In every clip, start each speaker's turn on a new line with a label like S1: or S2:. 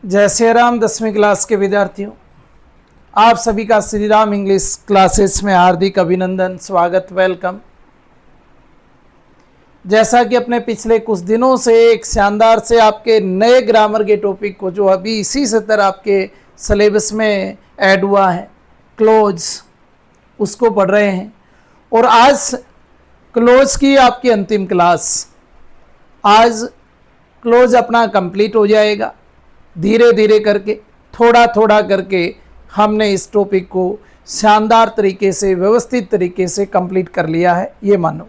S1: जय श्री राम 10वीं क्लास के विद्यार्थियों, आप सभी का श्री राम इंग्लिश क्लासेस में हार्दिक अभिनंदन, स्वागत, वेलकम। जैसा कि अपने पिछले कुछ दिनों से एक शानदार से आपके नए ग्रामर के टॉपिक को जो अभी इसी सत्र आपके सिलेबस में ऐड हुआ है, क्लोज, उसको पढ़ रहे हैं। और आज क्लोज की आपकी अंतिम क्लास, आज क्लोज अपना कंप्लीट हो जाएगा। धीरे धीरे करके, थोड़ा थोड़ा करके हमने इस टॉपिक को शानदार तरीके से, व्यवस्थित तरीके से कंप्लीट कर लिया है, ये मानो।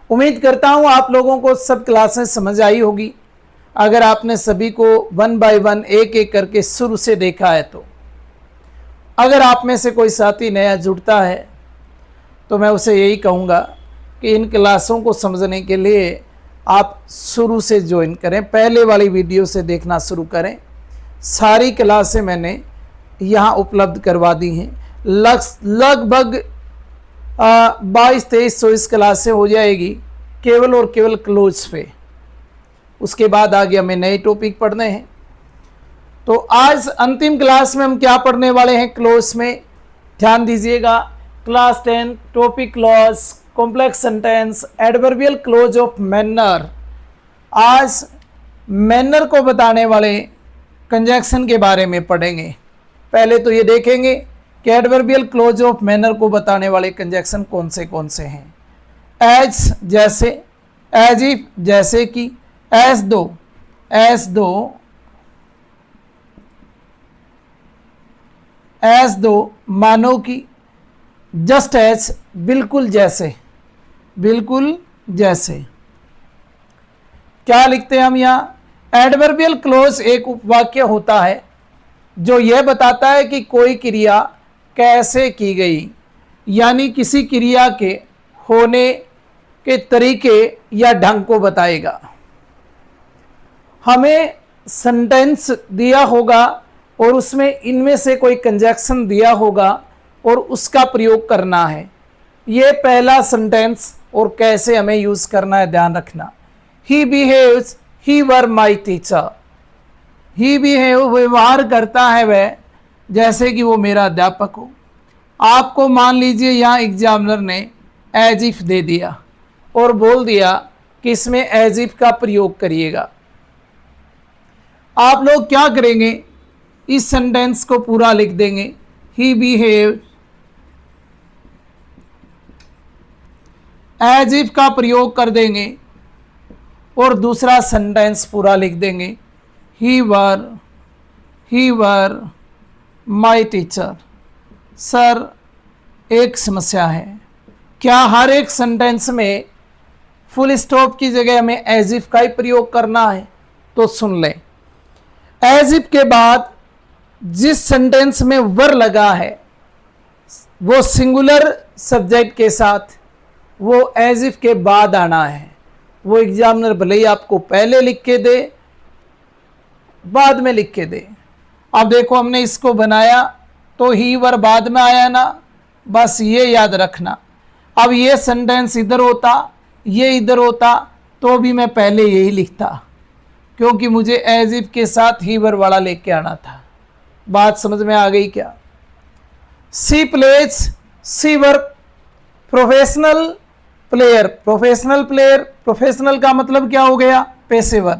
S1: उम्मीद करता हूँ आप लोगों को सब क्लासें समझ आई होगी। अगर आपने सभी को 1 बाय 1 एक एक करके शुरू से देखा है तो अगर आप में से कोई साथी नया जुड़ता है तो मैं उसे यही कहूँगा कि इन क्लासों को समझने के लिए आप शुरू से ज्वाइन करें, पहले वाली वीडियो से देखना शुरू करें। सारी क्लासें मैंने यहाँ उपलब्ध करवा दी हैं। लगभग 22-23 क्लासें हो जाएगी केवल और केवल क्लोज पे। उसके बाद आगे हमें नए टॉपिक पढ़ने हैं। तो आज अंतिम क्लास में हम क्या पढ़ने वाले हैं क्लोज में, ध्यान दीजिएगा। Class 10 topic clause, complex sentence, adverbial close of manner. आज मैनर को बताने वाले कंजक्शन के बारे में पढ़ेंगे। पहले तो ये देखेंगे कि एडवर्बियल क्लोज ऑफ मैनर को बताने वाले कंजक्शन कौन से हैं। एज जैसे, एज इफ जैसे कि, एज दो, एज दो, एज दो मानो कि, जस्ट एज बिल्कुल जैसे, बिल्कुल जैसे। क्या लिखते हैं हम यहाँ? एडवर्बियल क्लोज एक उपवाक्य होता है जो यह बताता है कि कोई क्रिया कैसे की गई, यानी किसी क्रिया के होने के तरीके या ढंग को बताएगा। हमें सेंटेंस दिया होगा और उसमें इनमें से कोई कंजक्शन दिया होगा और उसका प्रयोग करना है। ये पहला सेंटेंस और कैसे हमें यूज करना है ध्यान रखना। He behaves, he were my teacher. He behave व्यवहार करता है वह जैसे कि वो मेरा अध्यापक हो। आपको मान लीजिए यहाँ एग्जामिनर ने एज इफ दे दिया और बोल दिया कि इसमें एज इफ का प्रयोग करिएगा। आप लोग क्या करेंगे? इस सेंटेंस को पूरा लिख देंगे। ही बिहेव, एज इफ का प्रयोग कर देंगे और दूसरा सेंटेंस पूरा लिख देंगे। ही वर माई टीचर। सर, एक समस्या है, क्या हर एक सेंटेंस में फुल स्टॉप की जगह हमें एज इफ का ही प्रयोग करना है? तो सुन लें, एज इफ के बाद जिस सेंटेंस में वर लगा है वो सिंगुलर सब्जेक्ट के साथ, वो एज इफ के बाद आना है। वो एग्जामिनर भले ही आपको पहले लिख के दे, बाद में लिख के दे। अब देखो हमने इसको बनाया तो ही वर बाद में आया ना, बस ये याद रखना। अब ये सेंटेंस इधर होता, ये इधर होता तो भी मैं पहले यही लिखता, क्योंकि मुझे एज इफ के साथ ही वर वाला लेके आना था। बात समझ में आ गई क्या? She plays, she were professional player. Professional player, professional का मतलब क्या हो गया? पेशेवर।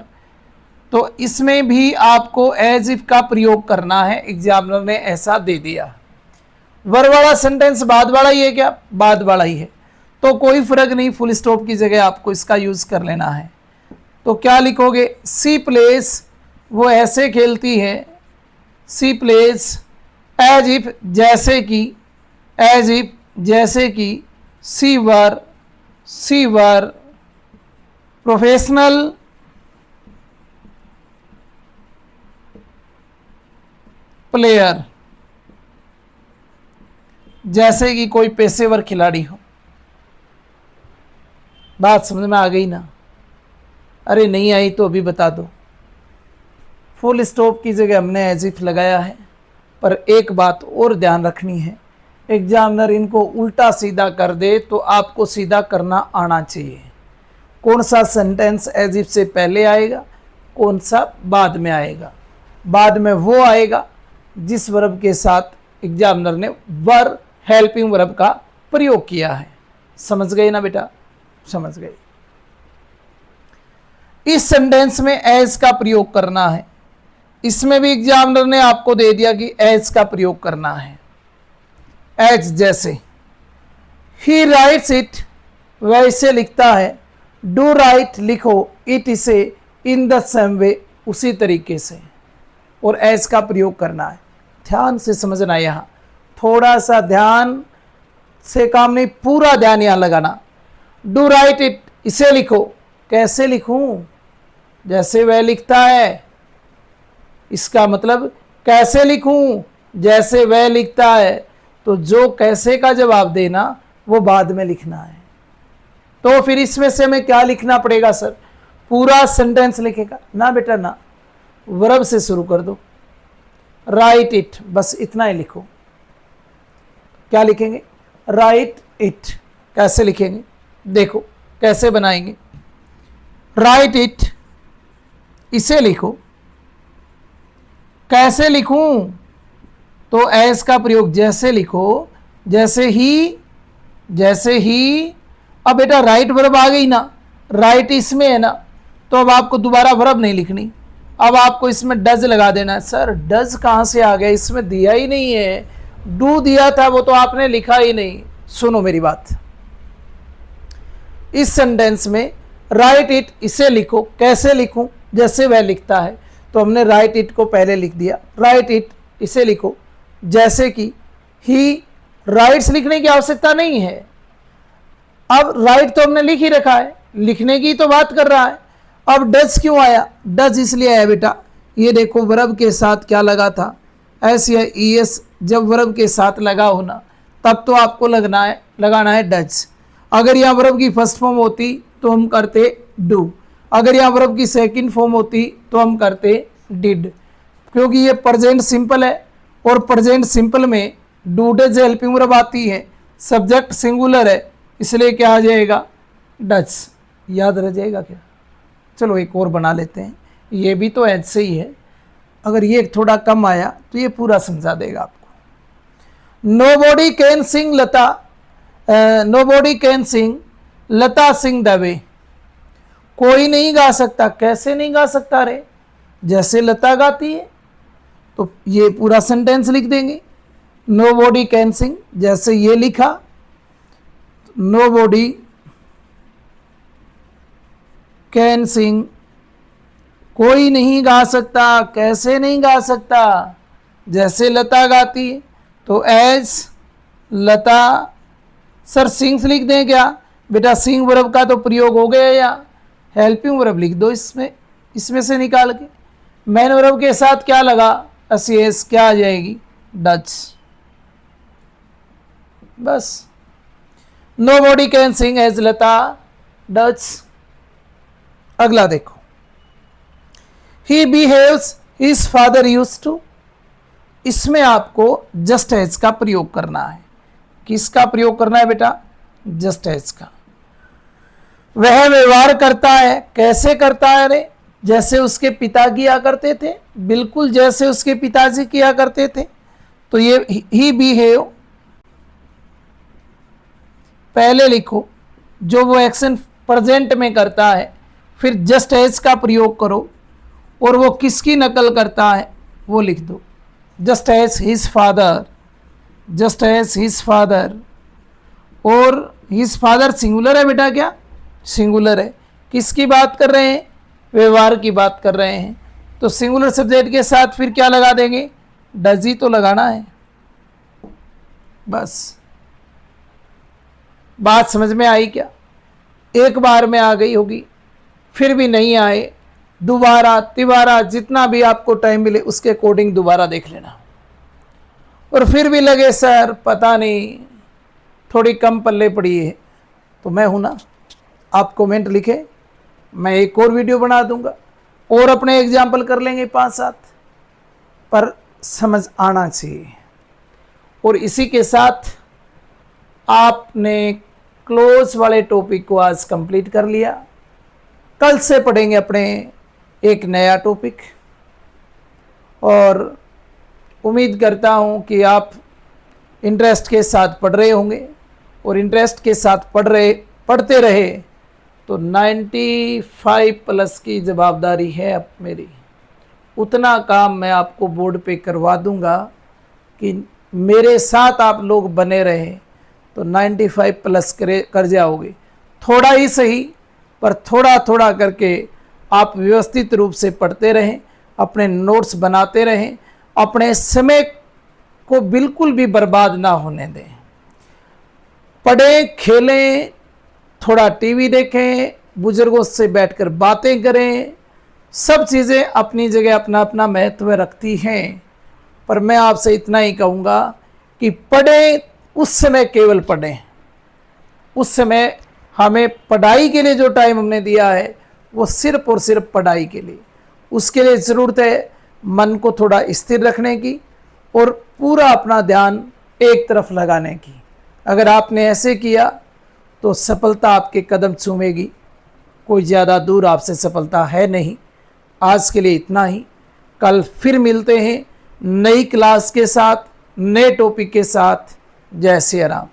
S1: तो इसमें भी आपको एज इफ का प्रयोग करना है, एग्जामिनर ने ऐसा दे दिया। वर वाला सेंटेंस बाद वाला ही है क्या? बाद वाला ही है, तो कोई फर्क नहीं, फुल स्टॉप की जगह आपको इसका यूज कर लेना है। तो क्या लिखोगे? सी प्लेज, वो ऐसे खेलती है। सी प्लेज एज इफ जैसे कि, एज इफ जैसे कि, सी वर प्रोफेशनल प्लेयर, जैसे कि कोई पेशेवर खिलाड़ी हो। बात समझ में आ गई ना? अरे नहीं आई तो अभी बता दो। फुल स्टॉप की जगह हमने एज इफ लगाया है, पर एक बात और ध्यान रखनी है, एग्जामिनर इनको उल्टा सीधा कर दे तो आपको सीधा करना आना चाहिए। कौन सा सेंटेंस एज इफ से पहले आएगा, कौन सा बाद में आएगा? बाद में वो आएगा जिस वर्ब के साथ एग्जामिनर ने वर हेल्पिंग वर्ब का प्रयोग किया है। समझ गए ना बेटा? समझ गए। इस सेंटेंस में एज का प्रयोग करना है। इसमें भी एग्जामिनर ने आपको दे दिया कि एज का प्रयोग करना है। एज जैसे ही राइट्स इट, वैसे लिखता है। डू राइट लिखो इट इसे इन द सेम वे, उसी तरीके से। और एज का प्रयोग करना है। ध्यान से समझना, यहाँ थोड़ा सा ध्यान से काम नहीं, पूरा ध्यान यहाँ लगाना। डू राइट इट, इसे लिखो। कैसे लिखूं? जैसे वह लिखता है। इसका मतलब कैसे लिखूं? जैसे वह लिखता है। तो जो कैसे का जवाब देना वो बाद में लिखना है। तो फिर इसमें से हमें क्या लिखना पड़ेगा सर? पूरा सेंटेंस लिखेगा ना बेटा? ना, वर्ब से शुरू कर दो। राइट इट, बस इतना ही लिखो। क्या लिखेंगे? Right it. कैसे लिखेंगे? देखो कैसे बनाएंगे। राइट इट, इसे लिखो। कैसे लिखूं? तो एस का प्रयोग जैसे लिखो। जैसे ही। अब बेटा राइट वर्ब आ गई ना, राइट इसमें है ना, तो अब आपको दोबारा वर्ब नहीं लिखनी। अब आपको इसमें डज लगा देना है। सर डज कहाँ से आ गया? इसमें दिया ही नहीं है। डू दिया था, वो तो आपने लिखा ही नहीं। सुनो मेरी बात, इस सेंटेंस में राइट इट, इसे लिखो। कैसे लिखूं? जैसे वह लिखता है। तो हमने राइट इट को पहले लिख दिया। राइट इट, इसे लिखो जैसे कि ही राइट्स, लिखने की आवश्यकता नहीं है। अब राइट तो हमने लिख ही रखा है, लिखने की तो बात कर रहा है। अब डज क्यों आया? डज इसलिए आया बेटा, ये देखो वर्ब के साथ क्या लगा था? एस या ई एस जब वर्ब के साथ लगा होना तब तो आपको लगाना है डज। अगर यहाँ वर्ब की फर्स्ट फॉर्म होती तो हम करते डू। अगर यहाँ वर्ब की सेकंड फॉर्म होती तो हम करते डिड। क्योंकि ये प्रेजेंट सिंपल है और प्रेजेंट सिंपल में डू डज हेल्पिंग वर्ब आती है, सब्जेक्ट सिंगुलर है, इसलिए क्या आ जाएगा? डज। याद रह जाएगा क्या? चलो एक और बना लेते हैं। ये भी तो ऐसे ही है। अगर ये थोड़ा कम आया तो ये पूरा समझा देगा आपको। Nobody can sing Lata, nobody can sing Lata sing the way. कोई नहीं गा सकता। कैसे नहीं गा सकता रे? जैसे लता गाती है। तो ये पूरा सेंटेंस लिख देंगे। नोबॉडी कैन सिंग, जैसे ये लिखा, नोबॉडी कैन सिंग, कोई नहीं गा सकता। कैसे नहीं गा सकता? जैसे लता गाती है। तो एज लता। सर सिंग्स लिख दें क्या? बेटा सिंग वर्ब का तो प्रयोग हो गया, या हेल्पिंग वर्ब लिख दो इसमें से निकाल के। मेन वर्ब के साथ क्या लगा? एस, क्या आ जाएगी? डज। बस। Nobody can sing as Lata does. अगला देखो, he behaves his father used to. इसमें आपको जस्ट एज का प्रयोग करना है। किसका प्रयोग करना है बेटा? जस्ट एज का। वह व्यवहार करता है। कैसे करता है रे? जैसे उसके पिता किया करते थे, बिल्कुल जैसे उसके पिताजी किया करते थे। तो ये ही बिहेव पहले लिखो, जो वो एक्शन प्रेजेंट में करता है, फिर जस्ट एज का प्रयोग करो और वो किसकी नकल करता है वो लिख दो। Just as his father, just as his father. और हिज फादर सिंगुलर है बेटा? क्या सिंगुलर है? किसकी बात कर रहे हैं? व्यवहार की बात कर रहे हैं। तो सिंगुलर सब्जेक्ट के साथ फिर क्या लगा देंगे? डज ही तो लगाना है। बस। बात समझ में आई क्या? एक बार में आ गई होगी, फिर भी नहीं आए, दोबारा तिबारा जितना भी आपको टाइम मिले उसके अकॉर्डिंग दोबारा देख लेना। और फिर भी लगे सर पता नहीं थोड़ी कम पल्ले पड़ी है, तो मैं हूं ना, आप कमेंट लिखे, मैं एक और वीडियो बना दूंगा और अपने एग्जाम्पल कर लेंगे 5-7, पर समझ आना चाहिए। और इसी के साथ आपने क्लोज वाले टॉपिक को आज कंप्लीट कर लिया। कल से पढ़ेंगे अपने एक नया टॉपिक। और उम्मीद करता हूँ कि आप इंटरेस्ट के साथ पढ़ रहे होंगे, और इंटरेस्ट के साथ पढ़ते रहे तो 95 प्लस की जवाबदारी है अब मेरी। उतना काम मैं आपको बोर्ड पे करवा दूंगा कि मेरे साथ आप लोग बने रहें तो 95 प्लस कर जाओगे। थोड़ा ही सही, पर थोड़ा थोड़ा करके आप व्यवस्थित रूप से पढ़ते रहें, अपने नोट्स बनाते रहें, अपने समय को बिल्कुल भी बर्बाद ना होने दें। पढ़ें, खेलें, थोड़ा टीवी देखें, बुजुर्गों से बैठकर बातें करें, सब चीज़ें अपनी जगह अपना अपना महत्व रखती हैं। पर मैं आपसे इतना ही कहूँगा कि पढ़ें, उस समय केवल पढ़ें। उस समय हमें पढ़ाई के लिए जो टाइम हमने दिया है वो सिर्फ और सिर्फ पढ़ाई के लिए। उसके लिए ज़रूरत है मन को थोड़ा स्थिर रखने की और पूरा अपना ध्यान एक तरफ लगाने की। अगर आपने ऐसे किया तो सफलता आपके कदम चूमेगी। कोई ज़्यादा दूर आपसे सफलता है नहीं। आज के लिए इतना ही। कल फिर मिलते हैं नई क्लास के साथ, नए टॉपिक के साथ। जय श्री राम।